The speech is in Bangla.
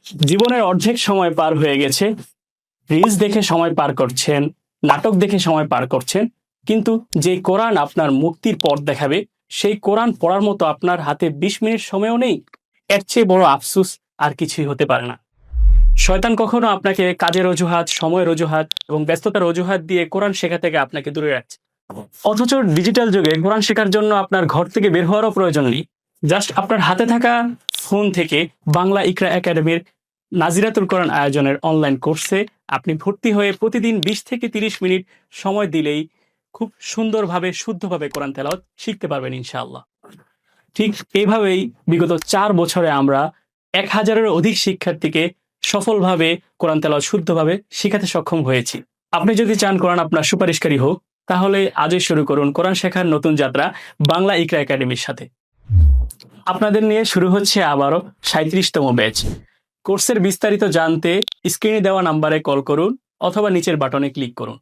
জীবনের অর্ধেক সময় পার হয়ে গেছে, রিলস দেখে সময় পার করছেন, নাটক দেখে সময় পার করছেন, কিন্তু যে কোরআন আপনার মুক্তির পথ দেখাবে, সেই কোরআন পড়ার মতো আপনার হাতে 20 মিনিট সময়ও নেই। এর চেয়ে বড় আফসোস আর কিছুই হতে পারে না। শয়তান কখনো আপনাকে কাজের অজুহাত, সময়ের অজুহাত এবং ব্যস্ততার অজুহাত দিয়ে কোরআন শেখা থেকে আপনাকে দূরে রাখছে। অথচ ডিজিটাল যুগে কোরআন শেখার জন্য আপনার ঘর থেকে বের হওয়ারও প্রয়োজন নেই। জাস্ট আপনার হাতে থাকা ফোন থেকে বাংলা ইকরা একাডেমির নাজিরাতুল কোরআন আয়োজনের অনলাইন কোর্সে আপনি ভর্তি হয়ে প্রতিদিন 20 থেকে 30 মিনিট সময় দিলেই খুব সুন্দরভাবে শুদ্ধভাবে কোরআন তেলাওয়াত শিখতে পারবেন ইনশাআল্লাহ। ঠিক এইভাবেই বিগত 4 বছরে আমরা 1000-এর অধিক শিক্ষার্থীকে সফলভাবে কোরআন তেলাওয়াত শুদ্ধভাবে শিখাতে সক্ষম হয়েছি। আপনি যদি চান কোরআন আপনার সুপারিশকারী হোক, তাহলে আজই শুরু করুন কোরআন শেখার নতুন যাত্রা বাংলা ইকরা একাডেমির সাথে। আপনাদের নিয়ে শুরু হচ্ছে আবারও 37তম ব্যাচ। কোর্সের বিস্তারিত জানতে স্ক্রিনে দেওয়া নাম্বারে কল করুন অথবা নিচের বাটনে ক্লিক করুন।